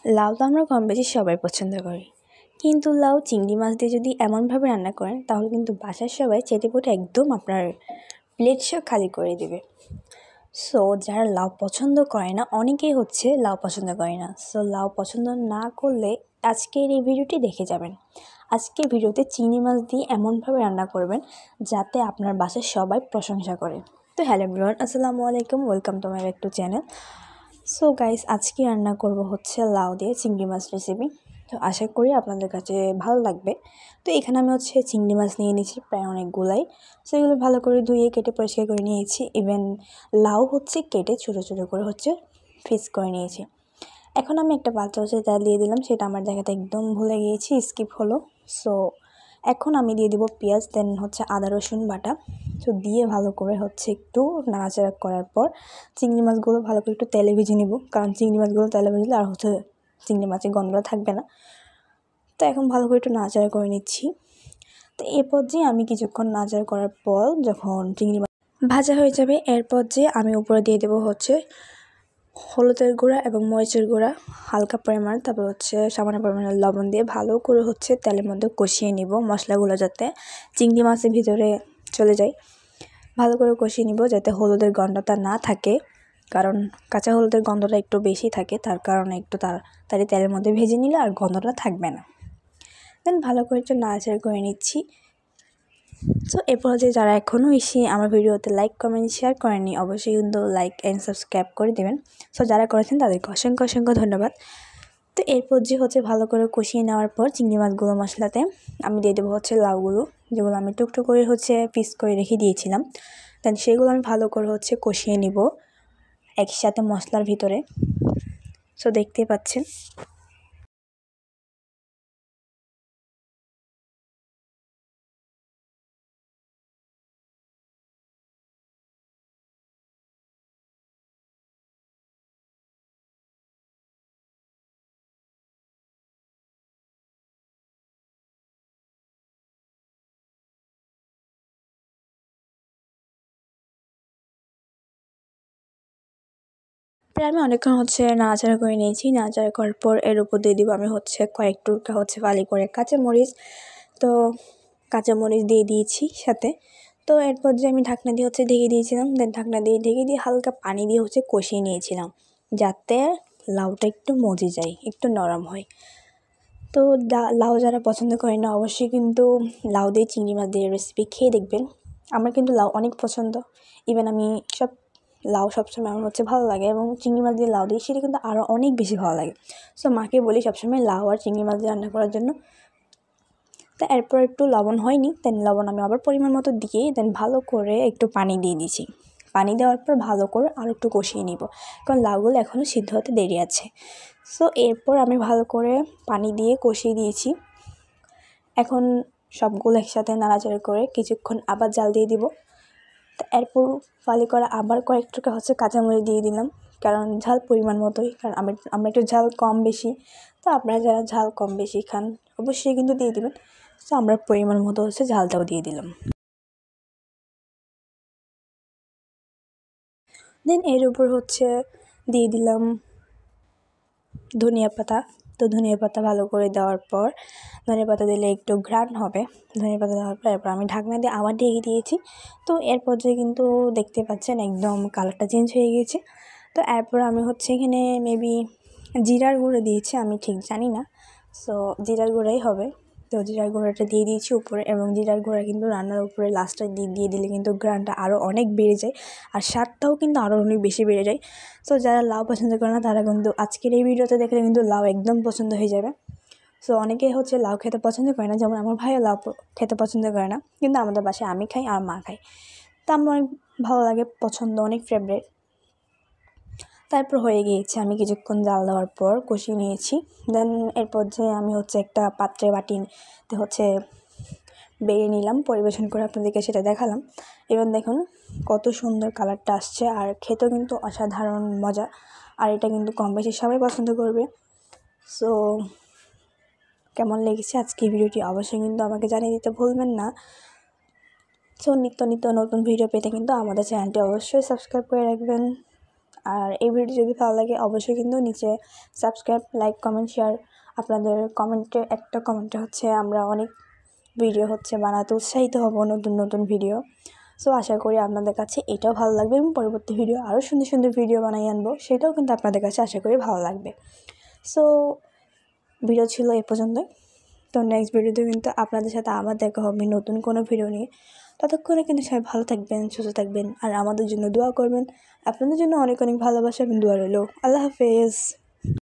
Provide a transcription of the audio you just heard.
লাউ তো আমরা কম বেশি সবাই পছন্দ করি, কিন্তু লাউ চিংড়ি মাছ দিয়ে যদি এমনভাবে রান্না করেন তাহলে কিন্তু বাসার সবাই চেটেপুটে একদম আপনার প্লেট সব খালি করে দেবে। সো যারা লাউ পছন্দ করে না, অনেকেই হচ্ছে লাউ পছন্দ করে না, সো লাউ পছন্দ না করলে আজকের এই ভিডিওটি দেখে যাবেন। আজকের ভিডিওতে চিংড়ি মাছ দিয়ে এমনভাবে রান্না করবেন যাতে আপনার বাসার সবাই প্রশংসা করে। তো হ্যালো এভরিওয়ান, আসসালামু আলাইকুম, welcome to my back to channel. So guys, আজকে রান্না করব হচ্ছে লাউ দিয়ে চিংড়ি মাছ রেসিপি। তো আশা করি আপনাদের কাছে ভালো লাগবে। তো এখানে আমি হচ্ছে চিংড়ি মাছ নিয়ে নিয়েছি প্রায় অনেকগুলাই। সো এগুলো ভালো করে ধুয়ে কেটে পরিষ্কার করে নিয়েছি। ইভেন লাউ হচ্ছে কেটে ছোটো ছোটো করে হচ্ছে পিস করে নিয়েছি। এখন আমি একটা পাত্র হচ্ছে তেল দিয়ে দিলাম, সেটা আমার দেখাতে একদম ভুলে গিয়েছি, স্কিপ হলো। সো এখন আমি দিয়ে দিব পেঁয়াজ, দেন হচ্ছে আদা রসুন বাটা। তো দিয়ে ভালো করে হচ্ছে একটু নাড়াচাড়া করার পর চিংড়ি মাছগুলো ভালো করে একটু তেলে ভেজে নিব, কারণ চিংড়ি মাছগুলো তেলে ভেজলে আর হচ্ছে চিংড়ি মাছের গন্ধটা থাকবে না। তো এখন ভালো করে একটু নাড়াচাড়া করে নিচ্ছি। তো এরপর যে আমি কিছুক্ষণ নাড়াচাড়া করার পর যখন চিংড়ি মাছ ভাজা হয়ে যাবে, এরপর যে আমি উপরে দিয়ে দেবো হচ্ছে হলুদের গুঁড়া এবং মরিচের গুঁড়া হালকা পরিমাণ, তারপর হচ্ছে সামান্য পরিমাণে লবণ দিয়ে ভালো করে হচ্ছে তেলের মধ্যে কষিয়ে নিব মশলাগুলো, যাতে চিংড়ি মাছের ভিতরে চলে যায়। ভালো করে কষিয়ে নিব যাতে হলুদের গন্ধটা না থাকে, কারণ কাঁচা হলুদের গন্ধটা একটু বেশি থাকে, তার কারণে একটু তাড়াতাড়ি তেলের মধ্যে ভেজে নিলে আর গন্ধটা থাকবে না। দেন ভালো করে একটু নাড়াচাড়া করে নিচ্ছি। সো এরপর যে যারা এখনও এসে আমার ভিডিওতে লাইক কমেন্ট শেয়ার করেননি, অবশ্যই কিন্তু লাইক অ্যান্ড সাবস্ক্রাইব করে দেবেন। সো যারা করেছেন তাদেরকে অসংখ্য অসংখ্য ধন্যবাদ। তো এরপর যে হচ্ছে ভালো করে কষিয়ে নেওয়ার পর চিংড়ি মাছগুলো মশলাতে আমি দিয়ে দেবো হচ্ছে লাউগুলো, যেগুলো আমি টুকটুক করে হচ্ছে পিস করে রেখে দিয়েছিলাম। দেন সেগুলো আমি ভালো করে হচ্ছে কষিয়ে নিব একসাথে মশলার ভিতরে। সো দেখতে পাচ্ছেন। প্রায় আমি অনেকক্ষণ হচ্ছে নাড়াচাড়া করে নিয়েছি। নাড়াচাড়া করার পর এর উপর দিয়ে দিব আমি হচ্ছে কয়েক টুকরা হচ্ছে ফালি করে কাঁচামরিচ। তো কাঁচামরিচ দিয়ে দিয়েছি সাথে। তো এরপর যে আমি ঢাকনা দিয়ে হচ্ছে ঢেকে দিয়েছিলাম, দেন ঢাকনা দিয়ে ঢেকে দিয়ে হালকা পানি দিয়ে হচ্ছে কষিয়ে নিয়েছিলাম, যাতে লাউটা একটু মজে যায়, একটু নরম হয়। তো লাউ যারা পছন্দ করে না, অবশ্যই কিন্তু লাউ দিয়ে চিংড়ি মাছ দিয়ে রেসিপি খেয়ে দেখবেন। আমার কিন্তু লাউ অনেক পছন্দ। ইভেন আমি লাউ সবসময় আমার হচ্ছে ভালো লাগে, এবং চিংড়ি মাছ দিয়ে লাউ দিই সেটা কিন্তু আরও অনেক বেশি ভালো লাগে। সো মাকে বলি সবসময় লাউ আর চিংড়ি মাছ দিয়ে রান্না করার জন্য। তো এরপর একটু লবণ হয়নি, দেন লবণ আমি আবার পরিমাণ মতো দিয়ে দেন ভালো করে একটু পানি দিয়ে দিয়েছি। পানি দেওয়ার পর ভালো করে আর একটু কষিয়ে নিব, কারণ লাউগুলো এখনও সিদ্ধ হতে দেরি আছে। সো এরপর আমি ভালো করে পানি দিয়ে কষিয়ে দিয়েছি। এখন সবগুলো একসাথে নাড়াচাড়া করে কিছুক্ষণ আবার জাল দিয়ে দিব। তো এরপর ফালি করা আবার কয়েকটুকু হচ্ছে কাঁচামরিচ দিয়ে দিলাম, কারণ ঝাল পরিমাণ মতোই, কারণ আমরা একটু ঝাল কম বেশি। তো আপনারা যারা ঝাল কম বেশি খান অবশ্যই কিন্তু দিয়ে দেবেন। তো আমরা পরিমাণ মতো হচ্ছে ঝালটাও দিয়ে দিলাম। দেন এর উপর হচ্ছে দিয়ে দিলাম ধনিয়া পাতা। তো ধনিয়া পাতা ভালো করে দেওয়ার পর, ধনিয়া পাতা দিলে একটু ঘ্রাণ হবে। ধনিয়া পাতা দেওয়ার পর এরপর আমি ঢাকনা দিয়ে আবার ঢেকে দিয়েছি। তো এরপর যে কিন্তু দেখতে পাচ্ছেন একদম কালারটা চেঞ্জ হয়ে গেছে। তো এরপর আমি হচ্ছে এখানে মেবি জিরার গুঁড়ো দিয়েছি, আমি ঠিক জানি না। সো জিরার গুঁড়োই হবে। তো জিরার গুঁড়োটা দিয়ে দিয়েছি উপরে, এবং জিরার গুঁড়া কিন্তু রান্নার উপরে লাস্টে দিয়ে দিলে কিন্তু ঘ্রাণটা আরও অনেক বেড়ে যায়, আর স্বাদটাও কিন্তু আরও অনেক বেশি বেড়ে যায়। সো যারা লাউ পছন্দ করে না তারা কিন্তু আজকের এই ভিডিওতে দেখলে কিন্তু লাউ একদম পছন্দ হয়ে যাবে। সো অনেকে হচ্ছে লাউ খেতে পছন্দ করে না, যেমন আমার ভাইও লাউ খেতে পছন্দ করে না, কিন্তু আমাদের বাসায় আমি খাই আর মা খাই। তা আমার অনেক ভালো লাগে, পছন্দ, অনেক ফেভারিট। তারপর হয়ে গিয়েছে, আমি কিছুক্ষণ জাল দেওয়ার পর কষিয়ে নিয়েছি। দেন এরপর যে আমি হচ্ছে একটা পাত্রে বাটিতে হচ্ছে বেড়ে নিলাম, পরিবেশন করে আপনাদেরকে সেটা দেখালাম। এবং দেখুন কত সুন্দর কালারটা আসছে, আর খেতেও কিন্তু অসাধারণ মজা। আর এটা কিন্তু কম বেশি সবাই পছন্দ করবে। সো কেমন লেগেছে আজকে ভিডিওটি অবশ্যই কিন্তু আমাকে জানিয়ে দিতে ভুলবেন না। সো নিত্য নিত্য নতুন ভিডিও পেতে কিন্তু আমাদের চ্যানেলটি অবশ্যই সাবস্ক্রাইব করে রাখবেন। আর এই ভিডিও যদি ভালো লাগে অবশ্যই কিন্তু নিচে সাবস্ক্রাইব, লাইক, কমেন্ট, শেয়ার। আপনাদের কমেন্টে একটা কমেন্টে হচ্ছে আমরা অনেক ভিডিও হচ্ছে বানাতে উৎসাহিত হব, নতুন নতুন ভিডিও। সো আশা করি আপনাদের কাছে এটাও ভালো লাগবে এবং পরবর্তী ভিডিও আরও সুন্দর সুন্দর ভিডিও বানিয়ে আনবো, সেটাও কিন্তু আপনাদের কাছে আশা করি ভালো লাগবে। সো ভিডিও ছিল এ পর্যন্তই। তো নেক্সট ভিডিওতে কিন্তু আপনাদের সাথে আবার দেখা হবে নতুন কোনো ভিডিও নিয়ে। ততক্ষণে কিন্তু সবাই ভালো থাকবেন, সুস্থ থাকবেন আর আমাদের জন্য দোয়া করবেন। আপনাদের জন্য অনেক অনেক ভালোবাসা এবং দোয়া রইল। আল্লাহ হাফেজ।